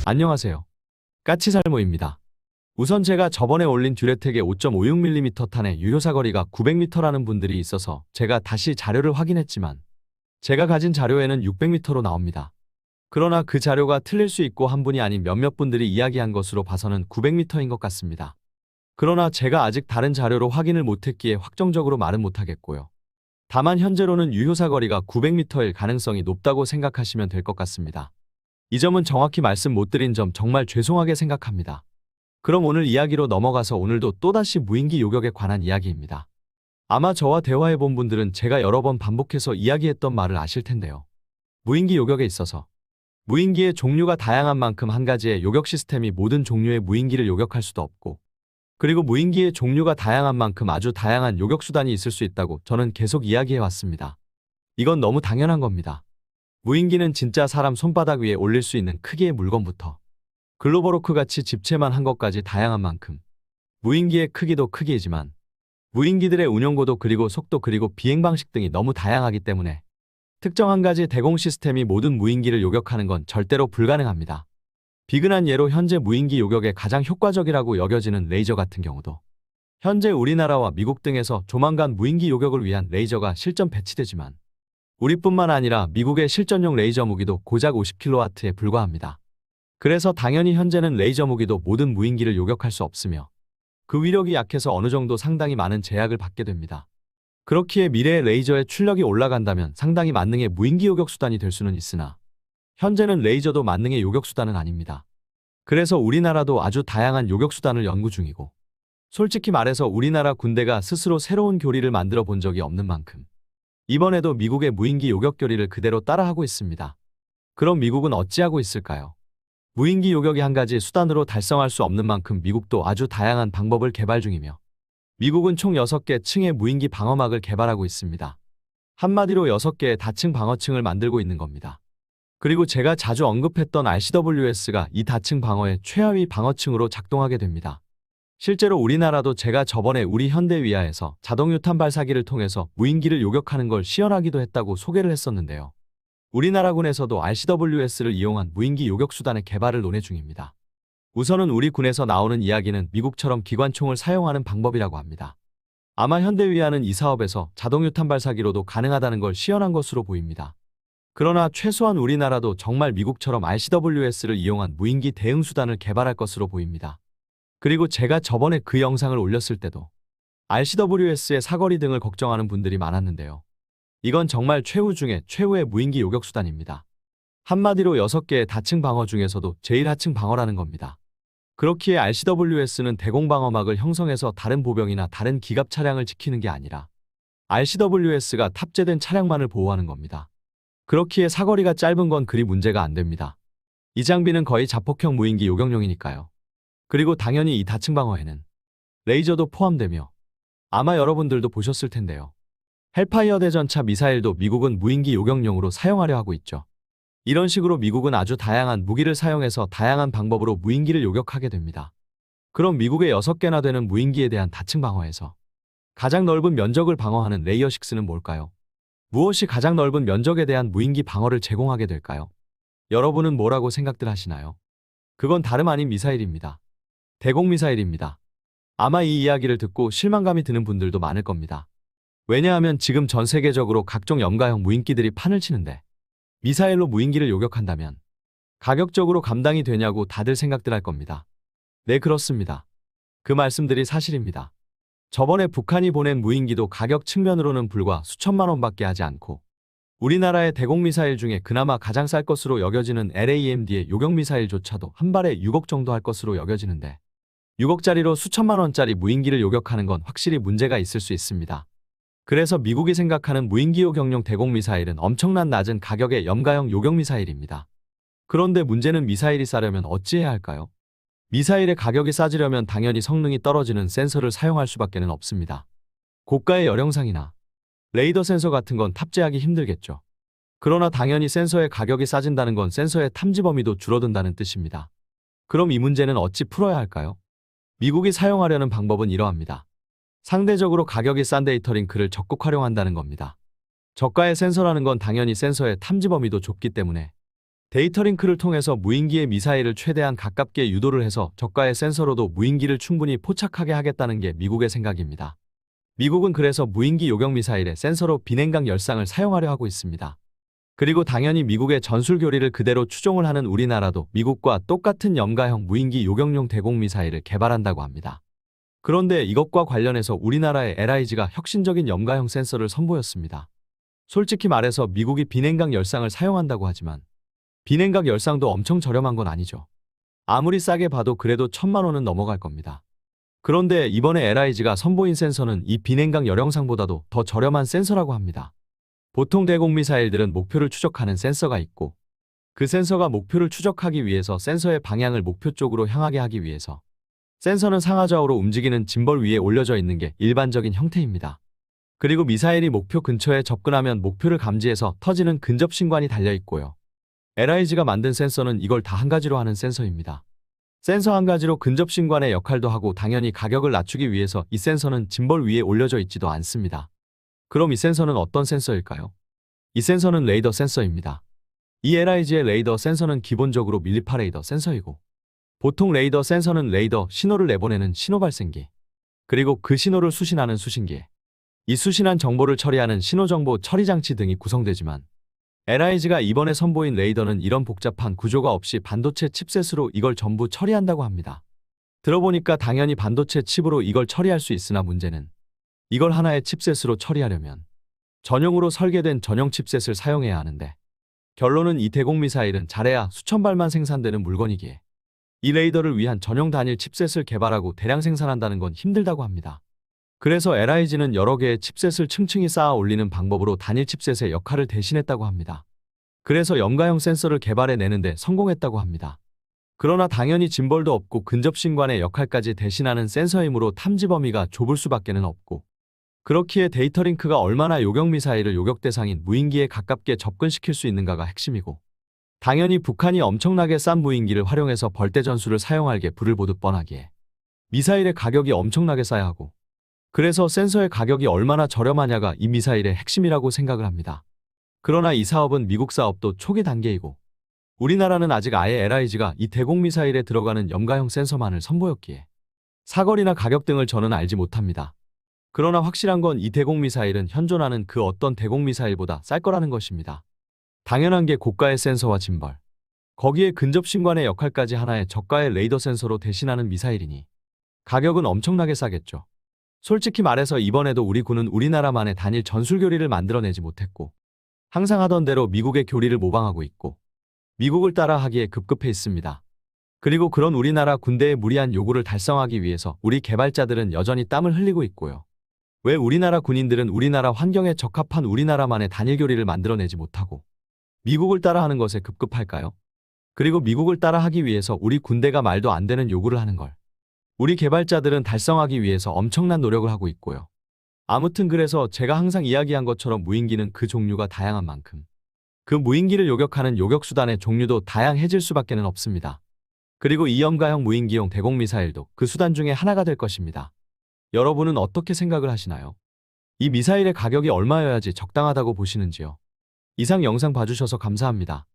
안녕하세요. 까치살모입니다. 우선 제가 저번에 올린 듀레텍의 5.56mm 탄의 유효 사거리가 900m라는 분들이 있어서 제가 다시 자료를 확인했지만 제가 가진 자료에는 600m로 나옵니다. 그러나 그 자료가 틀릴 수 있고 한 분이 아닌 몇몇 분들이 이야기한 것으로 봐서는 900m인 것 같습니다. 그러나 제가 아직 다른 자료로 확인을 못했기에 확정적으로 말은 못하겠고요. 다만 현재로는 유효 사거리가 900m일 가능성이 높다고 생각하시면 될 것 같습니다. 이 점은 정확히 말씀 못 드린 점 정말 죄송하게 생각합니다. 그럼 오늘 이야기로 넘어가서 오늘도 또다시 무인기 요격에 관한 이야기입니다. 아마 저와 대화해본 분들은 제가 여러 번 반복해서 이야기했던 말을 아실 텐데요. 무인기 요격에 있어서 무인기의 종류가 다양한 만큼 한 가지의 요격 시스템이 모든 종류의 무인기를 요격할 수도 없고, 그리고 무인기의 종류가 다양한 만큼 아주 다양한 요격 수단이 있을 수 있다고 저는 계속 이야기해왔습니다. 이건 너무 당연한 겁니다. 무인기는 진짜 사람 손바닥 위에 올릴 수 있는 크기의 물건부터 글로벌호크 같이 집체만 한 것까지 다양한 만큼 무인기의 크기도 크기이지만 무인기들의 운용고도 그리고 속도 그리고 비행 방식 등이 너무 다양하기 때문에 특정 한 가지 대공 시스템이 모든 무인기를 요격하는 건 절대로 불가능합니다. 비근한 예로 현재 무인기 요격에 가장 효과적이라고 여겨지는 레이저 같은 경우도 현재 우리나라와 미국 등에서 조만간 무인기 요격을 위한 레이저가 실전 배치되지만 우리뿐만 아니라 미국의 실전용 레이저 무기도 고작 50kW에 불과합니다. 그래서 당연히 현재는 레이저 무기도 모든 무인기를 요격할 수 없으며 그 위력이 약해서 어느 정도 상당히 많은 제약을 받게 됩니다. 그렇기에 미래의 레이저의 출력이 올라간다면 상당히 만능의 무인기 요격 수단이 될 수는 있으나 현재는 레이저도 만능의 요격 수단은 아닙니다. 그래서 우리나라도 아주 다양한 요격 수단을 연구 중이고, 솔직히 말해서 우리나라 군대가 스스로 새로운 교리를 만들어 본 적이 없는 만큼 이번에도 미국의 무인기 요격 교리를 그대로 따라하고 있습니다. 그럼 미국은 어찌하고 있을까요? 무인기 요격이 한 가지 수단으로 달성할 수 없는 만큼 미국도 아주 다양한 방법을 개발 중이며 미국은 총 6개 층의 무인기 방어막을 개발하고 있습니다. 한마디로 6개의 다층 방어층을 만들고 있는 겁니다. 그리고 제가 자주 언급했던 RCWS가 이 다층 방어의 최하위 방어층으로 작동하게 됩니다. 실제로 우리나라도 제가 저번에 우리 현대위하에서 자동유탄 발사기를 통해서 무인기를 요격하는 걸 시연하기도 했다고 소개를 했었는데요. 우리나라군에서도 RCWS를 이용한 무인기 요격 수단의 개발을 논의 중입니다. 우선은 우리 군에서 나오는 이야기는 미국처럼 기관총을 사용하는 방법이라고 합니다. 아마 현대위하는 이 사업에서 자동유탄 발사기로도 가능하다는 걸 시연한 것으로 보입니다. 그러나 최소한 우리나라도 정말 미국처럼 RCWS를 이용한 무인기 대응 수단을 개발할 것으로 보입니다. 그리고 제가 저번에 그 영상을 올렸을 때도 RCWS의 사거리 등을 걱정하는 분들이 많았는데요. 이건 정말 최후 중에 최후의 무인기 요격 수단입니다. 한마디로 6개의 다층 방어 중에서도 제일 하층 방어라는 겁니다. 그렇기에 RCWS는 대공 방어막을 형성해서 다른 보병이나 다른 기갑 차량을 지키는 게 아니라 RCWS가 탑재된 차량만을 보호하는 겁니다. 그렇기에 사거리가 짧은 건 그리 문제가 안 됩니다. 이 장비는 거의 자폭형 무인기 요격용이니까요. 그리고 당연히 이 다층 방어에는 레이저도 포함되며 아마 여러분들도 보셨을 텐데요. 헬파이어 대전차 미사일도 미국은 무인기 요격용으로 사용하려 하고 있죠. 이런 식으로 미국은 아주 다양한 무기를 사용해서 다양한 방법으로 무인기를 요격하게 됩니다. 그럼 미국의 6개나 되는 무인기에 대한 다층 방어에서 가장 넓은 면적을 방어하는 레이어 6는 뭘까요? 무엇이 가장 넓은 면적에 대한 무인기 방어를 제공하게 될까요? 여러분은 뭐라고 생각들 하시나요? 그건 다름 아닌 미사일입니다. 대공 미사일입니다. 아마 이 이야기를 듣고 실망감이 드는 분들도 많을 겁니다. 왜냐하면 지금 전 세계적으로 각종 염가형 무인기들이 판을 치는데 미사일로 무인기를 요격한다면 가격적으로 감당이 되냐고 다들 생각들 할 겁니다. 네, 그렇습니다. 그 말씀들이 사실입니다. 저번에 북한이 보낸 무인기도 가격 측면으로는 불과 수천만 원밖에 하지 않고 우리나라의 대공 미사일 중에 그나마 가장 쌀 것으로 여겨지는 LAMD의 요격 미사일조차도 한 발에 6억 정도 할 것으로 여겨지는데 6억짜리로 수천만 원짜리 무인기를 요격하는 건 확실히 문제가 있을 수 있습니다. 그래서 미국이 생각하는 무인기 요격용 대공 미사일은 엄청난 낮은 가격의 염가형 요격 미사일입니다. 그런데 문제는 미사일이 싸려면 어찌해야 할까요? 미사일의 가격이 싸지려면 당연히 성능이 떨어지는 센서를 사용할 수밖에 없습니다. 고가의 열영상이나 레이더 센서 같은 건 탑재하기 힘들겠죠. 그러나 당연히 센서의 가격이 싸진다는 건 센서의 탐지 범위도 줄어든다는 뜻입니다. 그럼 이 문제는 어찌 풀어야 할까요? 미국이 사용하려는 방법은 이러합니다. 상대적으로 가격이 싼 데이터 링크를 적극 활용한다는 겁니다. 저가의 센서라는 건 당연히 센서의 탐지 범위도 좁기 때문에 데이터 링크를 통해서 무인기의 미사일을 최대한 가깝게 유도를 해서 저가의 센서로도 무인기를 충분히 포착하게 하겠다는 게 미국의 생각입니다. 미국은 그래서 무인기 요격 미사일에 센서로 비냉각 열상을 사용하려 하고 있습니다. 그리고 당연히 미국의 전술 교리를 그대로 추종을 하는 우리나라도 미국과 똑같은 염가형 무인기 요격용 대공 미사일을 개발한다고 합니다. 그런데 이것과 관련해서 우리나라의 LIG가 혁신적인 염가형 센서를 선보였습니다. 솔직히 말해서 미국이 비냉각 열상을 사용한다고 하지만 비냉각 열상도 엄청 저렴한 건 아니죠. 아무리 싸게 봐도 그래도 1000만 원은 넘어갈 겁니다. 그런데 이번에 LIG가 선보인 센서는 이 비냉각 열영상보다도 더 저렴한 센서라고 합니다. 보통 대공 미사일들은 목표를 추적하는 센서가 있고 그 센서가 목표를 추적하기 위해서 센서의 방향을 목표 쪽으로 향하게 하기 위해서 센서는 상하좌우로 움직이는 짐벌 위에 올려져 있는 게 일반적인 형태입니다. 그리고 미사일이 목표 근처에 접근하면 목표를 감지해서 터지는 근접 신관이 달려 있고요. LIG가 만든 센서는 이걸 다 한 가지로 하는 센서입니다. 센서 한 가지로 근접 신관의 역할도 하고 당연히 가격을 낮추기 위해서 이 센서는 짐벌 위에 올려져 있지도 않습니다. 그럼 이 센서는 어떤 센서일까요? 이 센서는 레이더 센서입니다. 이 LIG의 레이더 센서는 기본적으로 밀리파 레이더 센서이고 보통 레이더 센서는 레이더 신호를 내보내는 신호 발생기 그리고 그 신호를 수신하는 수신기 이 수신한 정보를 처리하는 신호정보 처리 장치 등이 구성되지만 LIG가 이번에 선보인 레이더는 이런 복잡한 구조가 없이 반도체 칩셋으로 이걸 전부 처리한다고 합니다. 들어보니까 당연히 반도체 칩으로 이걸 처리할 수 있으나 문제는 이걸 하나의 칩셋으로 처리하려면 전용으로 설계된 전용 칩셋을 사용해야 하는데 결론은 이 대공 미사일은 잘해야 수천 발만 생산되는 물건이기에 이 레이더를 위한 전용 단일 칩셋을 개발하고 대량 생산한다는 건 힘들다고 합니다. 그래서 LIG는 여러 개의 칩셋을 층층이 쌓아 올리는 방법으로 단일 칩셋의 역할을 대신했다고 합니다. 그래서 염가형 센서를 개발해내는데 성공했다고 합니다. 그러나 당연히 짐벌도 없고 근접신관의 역할까지 대신하는 센서이므로 탐지 범위가 좁을 수밖에는 없고 그렇기에 데이터 링크가 얼마나 요격 미사일을 요격 대상인 무인기에 가깝게 접근시킬 수 있는가가 핵심이고 당연히 북한이 엄청나게 싼 무인기를 활용해서 벌떼 전술을 사용할 게 불을 보듯 뻔하기에 미사일의 가격이 엄청나게 싸야 하고 그래서 센서의 가격이 얼마나 저렴하냐가 이 미사일의 핵심이라고 생각을 합니다. 그러나 이 사업은 미국 사업도 초기 단계이고 우리나라는 아직 아예 LIG가 이 대공 미사일에 들어가는 염가형 센서만을 선보였기에 사거리나 가격 등을 저는 알지 못합니다. 그러나 확실한 건 이 대공 미사일은 현존하는 그 어떤 대공 미사일보다 쌀 거라는 것입니다. 당연한 게 고가의 센서와 짐벌, 거기에 근접 신관의 역할까지 하나의 저가의 레이더 센서로 대신하는 미사일이니 가격은 엄청나게 싸겠죠. 솔직히 말해서 이번에도 우리 군은 우리나라만의 단일 전술 교리를 만들어내지 못했고 항상 하던 대로 미국의 교리를 모방하고 있고 미국을 따라하기에 급급해 있습니다. 그리고 그런 우리나라 군대의 무리한 요구를 달성하기 위해서 우리 개발자들은 여전히 땀을 흘리고 있고요. 왜 우리나라 군인들은 우리나라 환경에 적합한 우리나라만의 단일 교리를 만들어내지 못하고 미국을 따라하는 것에 급급할까요? 그리고 미국을 따라하기 위해서 우리 군대가 말도 안 되는 요구를 하는 걸 우리 개발자들은 달성하기 위해서 엄청난 노력을 하고 있고요. 아무튼 그래서 제가 항상 이야기한 것처럼 무인기는 그 종류가 다양한 만큼 그 무인기를 요격하는 요격수단의 종류도 다양해질 수밖에는 없습니다. 그리고 이 염가형 무인기용 대공미사일도 그 수단 중에 하나가 될 것입니다. 여러분은 어떻게 생각을 하시나요? 이 미사일의 가격이 얼마여야지 적당하다고 보시는지요? 이상 영상 봐주셔서 감사합니다.